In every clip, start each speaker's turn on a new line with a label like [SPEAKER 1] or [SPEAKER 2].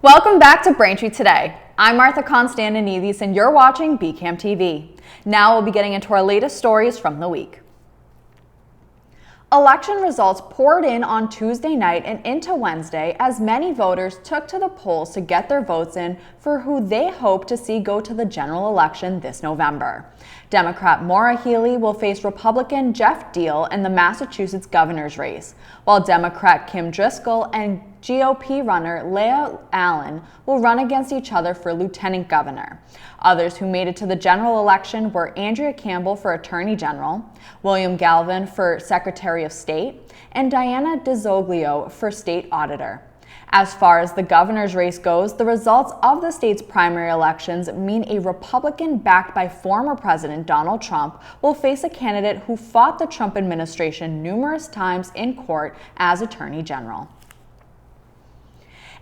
[SPEAKER 1] Welcome back to Braintree Today. I'm Martha Konstandinidis and you're watching BCAM TV. Now we'll be getting into our latest stories from the week. Election results poured in on Tuesday night and into Wednesday as many voters took to the polls to get their votes in for who they hope to see go to the general election this November. Democrat Maura Healey will face Republican Jeff Deal in the Massachusetts governor's race, while Democrat Kim Driscoll and GOP runner Leah Allen will run against each other for lieutenant governor. Others who made it to the general election were Andrea Campbell for Attorney General, William Galvin for Secretary of State, and Diana DiZoglio for State Auditor. As far as the governor's race goes, the results of the state's primary elections mean a Republican backed by former President Donald Trump will face a candidate who fought the Trump administration numerous times in court as Attorney General.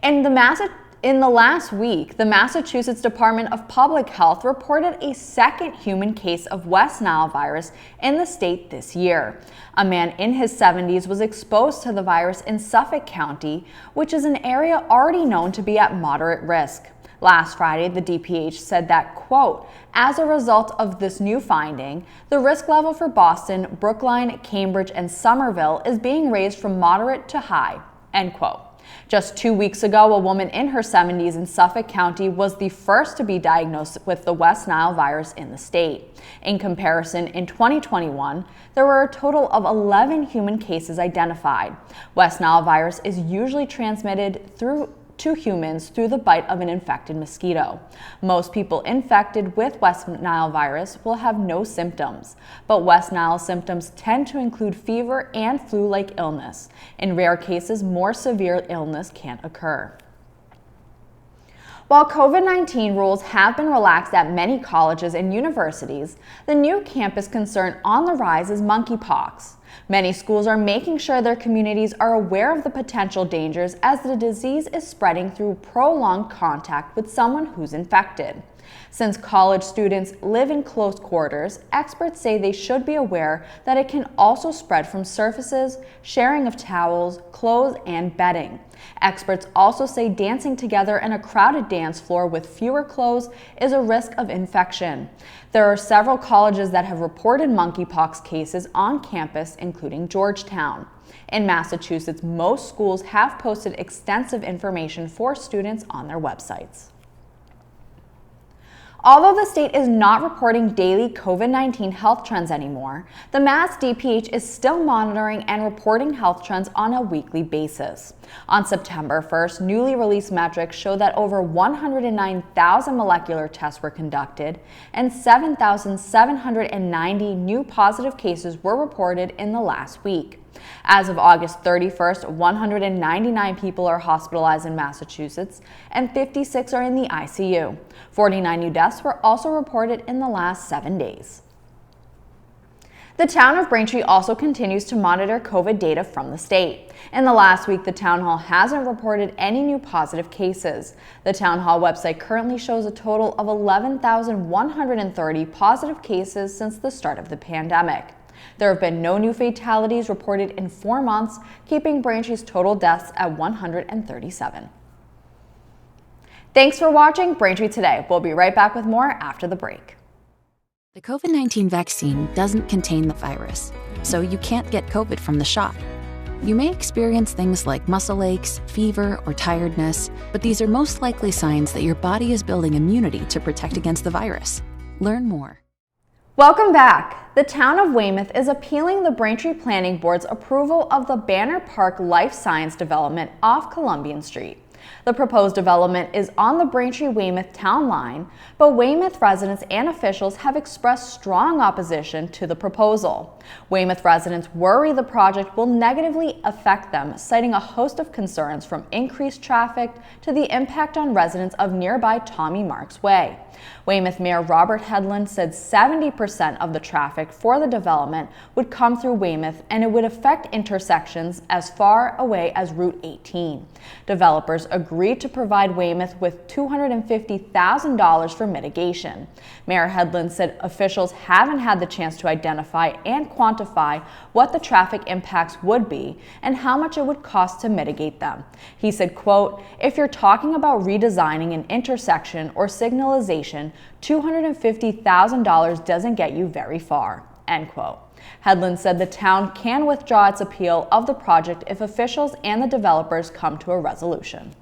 [SPEAKER 1] In the last week, the Massachusetts Department of Public Health reported a second human case of West Nile virus in the state this year. A man in his 70s was exposed to the virus in Suffolk County, which is an area already known to be at moderate risk. Last Friday, the DPH said that, quote, as a result of this new finding, the risk level for Boston, Brookline, Cambridge, and Somerville is being raised from moderate to high, end quote. Just 2 weeks ago, a woman in her 70s in Suffolk County was the first to be diagnosed with the West Nile virus in the state. In comparison, in 2021, there were a total of 11 human cases identified. West Nile virus is usually transmitted to humans through the bite of an infected mosquito. Most people infected with West Nile virus will have no symptoms, but West Nile symptoms tend to include fever and flu-like illness. In rare cases, more severe illness can occur. While COVID-19 rules have been relaxed at many colleges and universities, the new campus concern on the rise is monkeypox. Many schools are making sure their communities are aware of the potential dangers as the disease is spreading through prolonged contact with someone who's infected. Since college students live in close quarters, experts say they should be aware that it can also spread from surfaces, sharing of towels, clothes, and bedding. Experts also say dancing together in a crowded dance floor with fewer clothes is a risk of infection. There are several colleges that have reported monkeypox cases on campus, including Georgetown. In Massachusetts, most schools have posted extensive information for students on their websites. Although the state is not reporting daily COVID-19 health trends anymore, the Mass DPH is still monitoring and reporting health trends on a weekly basis. On September 1st, newly released metrics show that over 109,000 molecular tests were conducted and 7,790 new positive cases were reported in the last week. As of August 31st, 199 people are hospitalized in Massachusetts and 56 are in the ICU. 49 new deaths were also reported in the last 7 days. The town of Braintree also continues to monitor COVID data from the state. In the last week, the town hall hasn't reported any new positive cases. The town hall website currently shows a total of 11,130 positive cases since the start of the pandemic. There have been no new fatalities reported in 4 months, keeping Braintree's total deaths at 137. Thanks for watching Braintree Today. We'll be right back with more after the break.
[SPEAKER 2] The COVID-19 vaccine doesn't contain the virus, so you can't get COVID from the shot. You may experience things like muscle aches, fever, or tiredness, but these are most likely signs that your body is building immunity to protect against the virus. Learn more.
[SPEAKER 1] Welcome back. The town of Weymouth is appealing the Braintree Planning Board's approval of the Banner Park Life Science development off Columbian Street. The proposed development is on the Braintree-Weymouth town line, but Weymouth residents and officials have expressed strong opposition to the proposal. Weymouth residents worry the project will negatively affect them, citing a host of concerns from increased traffic to the impact on residents of nearby Tommy Marks Way. Weymouth Mayor Robert Hedlund said 70% of the traffic for the development would come through Weymouth and it would affect intersections as far away as Route 18. Developers agreed to provide Weymouth with $250,000 for mitigation. Mayor Headland said officials haven't had the chance to identify and quantify what the traffic impacts would be and how much it would cost to mitigate them. He said, quote, "If you're talking about redesigning an intersection or signalization, $250,000 doesn't get you very far," end quote. Headland said the town can withdraw its appeal of the project if officials and the developers come to a resolution.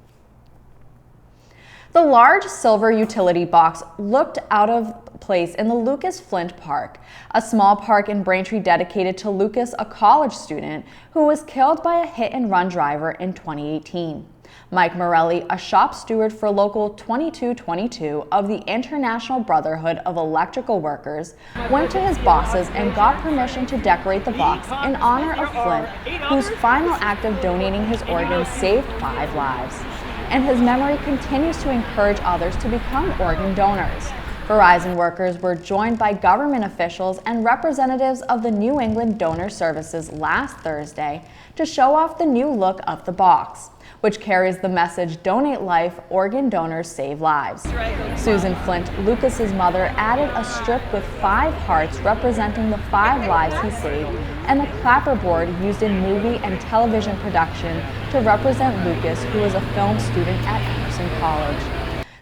[SPEAKER 1] The large silver utility box looked out of place in the Lucas Flint Park, a small park in Braintree dedicated to Lucas, a college student who was killed by a hit-and-run driver in 2018. Mike Morelli, a shop steward for Local 2222 of the International Brotherhood of Electrical Workers, went to his bosses and got permission to decorate the box in honor of Flint, whose final act of donating his organs saved 5 lives. And his memory continues to encourage others to become organ donors. Verizon workers were joined by government officials and representatives of the New England Donor Services last Thursday to show off the new look of the box, which carries the message, "Donate life, organ donors save lives." Susan Flint, Lucas's mother, added a strip with 5 hearts representing the 5 lives he saved and a clapperboard used in movie and television production to represent Lucas, who was a film student at Emerson College.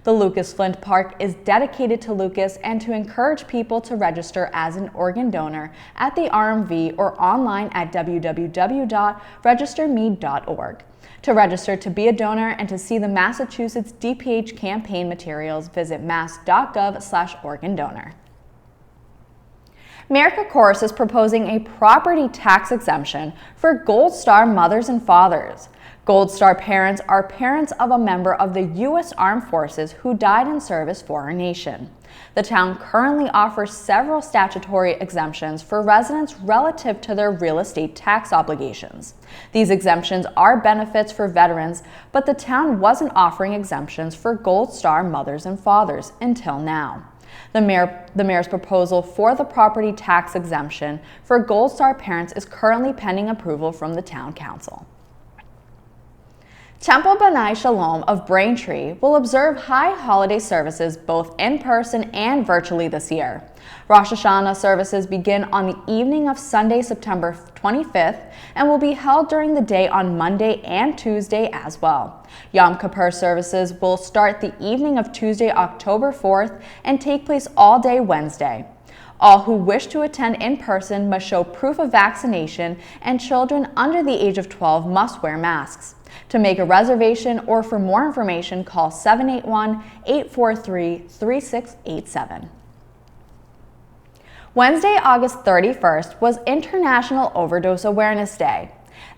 [SPEAKER 1] The Lucas Flint Park is dedicated to Lucas and to encourage people to register as an organ donor at the RMV or online at www.registerme.org. To register to be a donor and to see the Massachusetts DPH campaign materials, visit mass.gov/organ-donor. Mayor Kokoris is proposing a property tax exemption for Gold Star mothers and fathers. Gold Star parents are parents of a member of the U.S. Armed Forces who died in service for our nation. The town currently offers several statutory exemptions for residents relative to their real estate tax obligations. These exemptions are benefits for veterans, but the town wasn't offering exemptions for Gold Star mothers and fathers until now. The mayor's proposal for the property tax exemption for Gold Star parents is currently pending approval from the town council. Temple B'nai Shalom of Braintree will observe high holiday services both in person and virtually this year. Rosh Hashanah services begin on the evening of Sunday, September 25th, and will be held during the day on Monday and Tuesday as well. Yom Kippur services will start the evening of Tuesday, October 4th, and take place all day Wednesday. All who wish to attend in person must show proof of vaccination, and children under the age of 12 must wear masks. To make a reservation or for more information, call 781-843-3687. Wednesday, August 31st was International Overdose Awareness Day.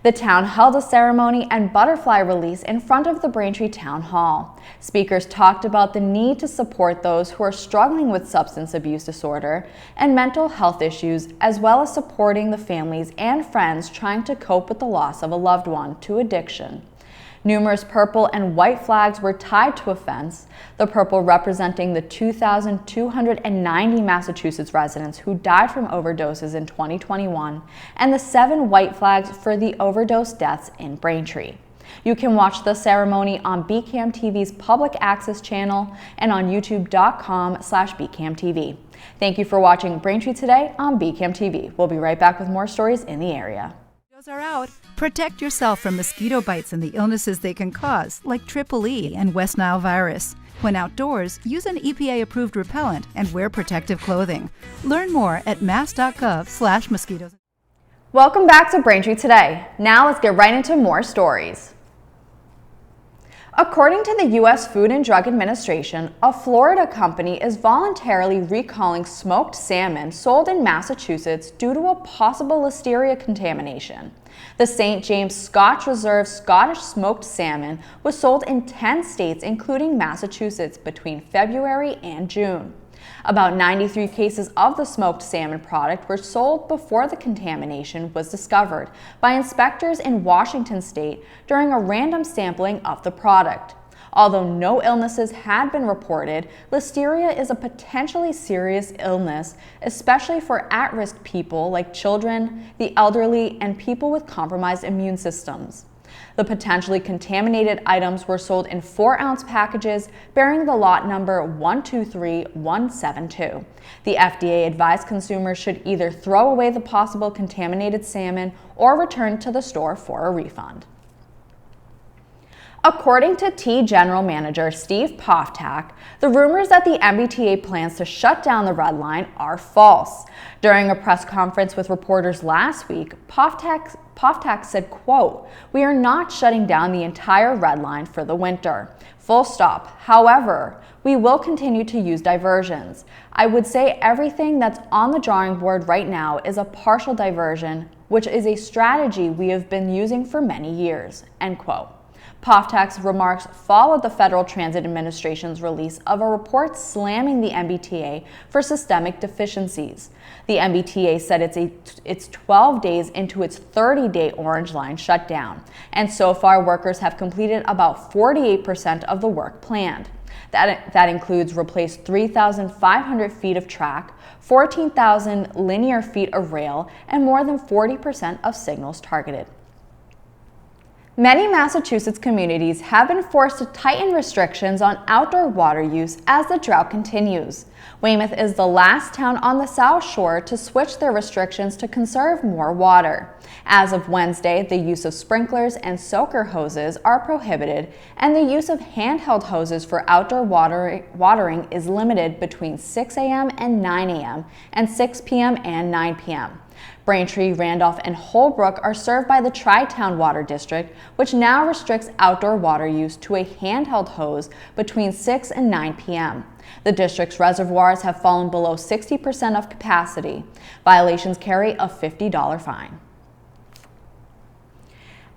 [SPEAKER 1] The town held a ceremony and butterfly release in front of the Braintree Town Hall. Speakers talked about the need to support those who are struggling with substance abuse disorder and mental health issues, as well as supporting the families and friends trying to cope with the loss of a loved one to addiction. Numerous purple and white flags were tied to a fence, the purple representing the 2,290 Massachusetts residents who died from overdoses in 2021, and the 7 white flags for the overdose deaths in Braintree. You can watch the ceremony on BCAM TV's public access channel and on youtube.com/BCAMTV. Thank you for watching Braintree Today on BCAM TV. We'll be right back with more stories in the area.
[SPEAKER 3] Are out. Protect yourself from mosquito bites and the illnesses they can cause, like Triple E and West Nile virus. When outdoors, use an EPA-approved repellent and wear protective clothing. Learn more at mass.gov/mosquitoes.
[SPEAKER 1] Welcome back to Braintree Today. Now let's get right into more stories. According to the U.S. Food and Drug Administration, a Florida company is voluntarily recalling smoked salmon sold in Massachusetts due to a possible listeria contamination. The St. James Scotch Reserve Scottish smoked salmon was sold in 10 states, including Massachusetts, between February and June. About 93 cases of the smoked salmon product were sold before the contamination was discovered by inspectors in Washington state during a random sampling of the product. Although no illnesses had been reported, listeria is a potentially serious illness, especially for at-risk people like children, the elderly, and people with compromised immune systems. The potentially contaminated items were sold in 4-ounce packages bearing the lot number 123172. The FDA advised consumers should either throw away the possible contaminated salmon or return to the store for a refund. According to T General Manager Steve Poftak, the rumors that the MBTA plans to shut down the Red Line are false. During a press conference with reporters last week, Poftak said, quote, "We are not shutting down the entire Red Line for the winter. Full stop. However, we will continue to use diversions. I would say everything that's on the drawing board right now is a partial diversion, which is a strategy we have been using for many years," end quote. Poftak's remarks followed the Federal Transit Administration's release of a report slamming the MBTA for systemic deficiencies. The MBTA said it's 12 days into its 30-day Orange Line shutdown, and so far workers have completed about 48% of the work planned. That includes replaced 3,500 feet of track, 14,000 linear feet of rail, and more than 40% of signals targeted. Many Massachusetts communities have been forced to tighten restrictions on outdoor water use as the drought continues. Weymouth is the last town on the South Shore to switch their restrictions to conserve more water. As of Wednesday, the use of sprinklers and soaker hoses are prohibited, and the use of handheld hoses for outdoor watering is limited between 6 a.m. and 9 a.m. and 6 p.m. and 9 p.m. Braintree, Randolph, and Holbrook are served by the Tri-Town Water District, which now restricts outdoor water use to a handheld hose between 6 and 9 p.m. The district's reservoirs have fallen below 60% of capacity. Violations carry a $50 fine.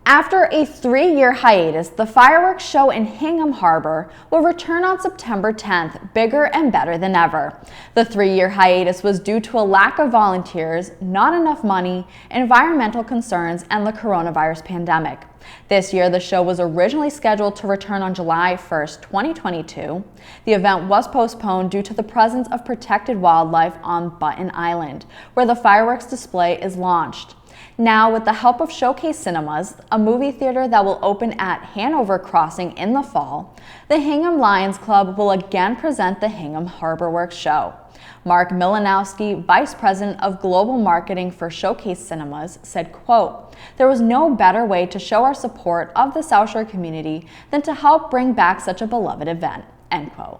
[SPEAKER 1] After a 3-year hiatus, the fireworks show in Hingham Harbor will return on September 10th, bigger and better than ever. The 3-year hiatus was due to a lack of volunteers, not enough money, environmental concerns, and the coronavirus pandemic. This year, the show was originally scheduled to return on July 1st, 2022. The event was postponed due to the presence of protected wildlife on Button Island, where the fireworks display is launched. Now, with the help of Showcase Cinemas, a movie theater that will open at Hanover Crossing in the fall, the Hingham Lions Club will again present the Hingham Harbor Works show. Mark Milanowski, Vice President of Global Marketing for Showcase Cinemas, said, quote, "There was no better way to show our support of the South Shore community than to help bring back such a beloved event," end quote.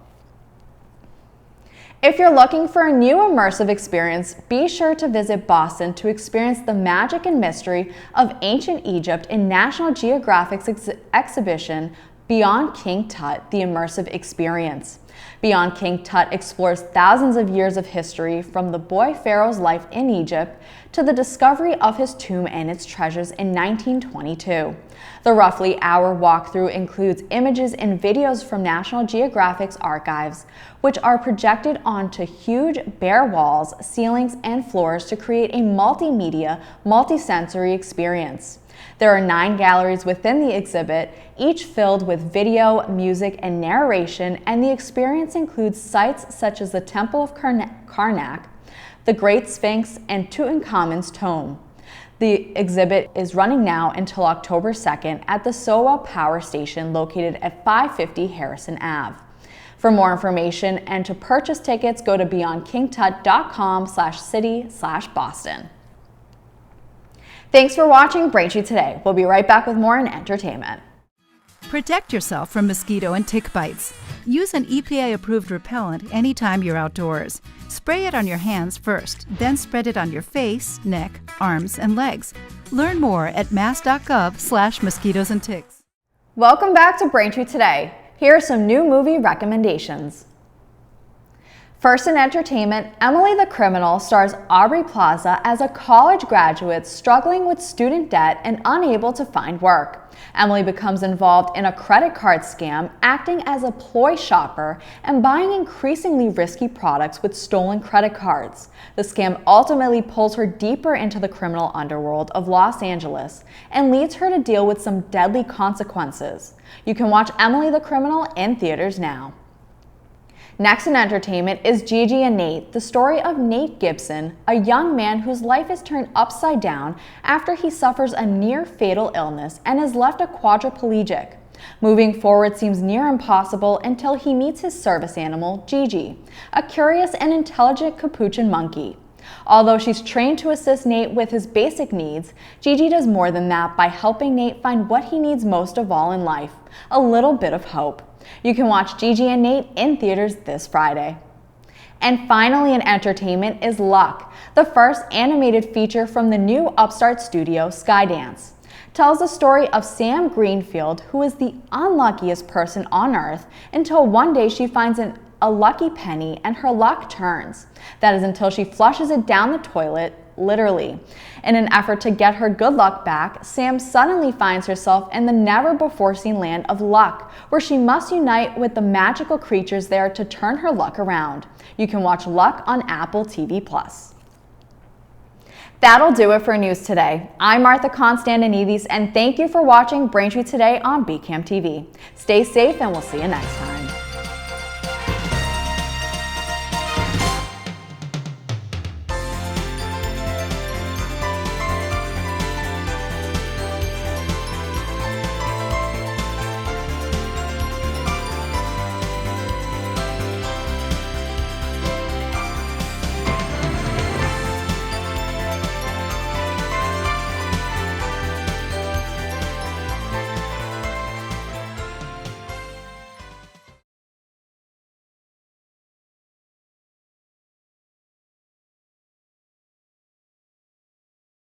[SPEAKER 1] If you're looking for a new immersive experience, be sure to visit Boston to experience the magic and mystery of ancient Egypt in National Geographic's exhibition Beyond King Tut, the Immersive Experience. Beyond King Tut explores thousands of years of history, from the boy pharaoh's life in Egypt to the discovery of his tomb and its treasures in 1922. The roughly hour walkthrough includes images and videos from National Geographic's archives, which are projected onto huge bare walls, ceilings, and floors to create a multimedia, multisensory experience. There are 9 galleries within the exhibit, each filled with video, music, and narration, and the experience includes sites such as the Temple of Karnak, the Great Sphinx, and Tutankhamun's tomb. The exhibit is running now until October 2nd at the SOA Power Station located at 550 Harrison Ave. For more information and to purchase tickets, go to beyondkingtut.com/city/Boston. Thanks for watching Braintree Today. We'll be right back with more in entertainment.
[SPEAKER 3] Protect yourself from mosquito and tick bites. Use an EPA-approved repellent anytime you're outdoors. Spray it on your hands first, then spread it on your face, neck, arms, and legs. Learn more at mass.gov/mosquitoes and ticks.
[SPEAKER 1] Welcome back to Braintree Today. Here are some new movie recommendations. First in entertainment, Emily the Criminal stars Aubrey Plaza as a college graduate struggling with student debt and unable to find work. Emily becomes involved in a credit card scam, acting as a ploy shopper and buying increasingly risky products with stolen credit cards. The scam ultimately pulls her deeper into the criminal underworld of Los Angeles and leads her to deal with some deadly consequences. You can watch Emily the Criminal in theaters now. Next in entertainment is Gigi and Nate, the story of Nate Gibson, a young man whose life is turned upside down after he suffers a near-fatal illness and is left a quadriplegic. Moving forward seems near impossible until he meets his service animal, Gigi, a curious and intelligent capuchin monkey. Although she's trained to assist Nate with his basic needs, Gigi does more than that by helping Nate find what he needs most of all in life, a little bit of hope. You can watch Gigi and Nate in theaters this Friday. And finally in entertainment is Luck, the first animated feature from the new upstart studio Skydance. Tells the story of Sam Greenfield, who is the unluckiest person on earth until one day she finds a lucky penny and her luck turns. That is until she flushes it down the toilet, literally. In an effort to get her good luck back, Sam suddenly finds herself in the never-before-seen land of Luck, where she must unite with the magical creatures there to turn her luck around. You can watch Luck on Apple TV+. That'll do it for news today. I'm Martha Konstandinidis, and thank you for watching Braintree Today on BCAM TV. Stay safe, and we'll see you next time.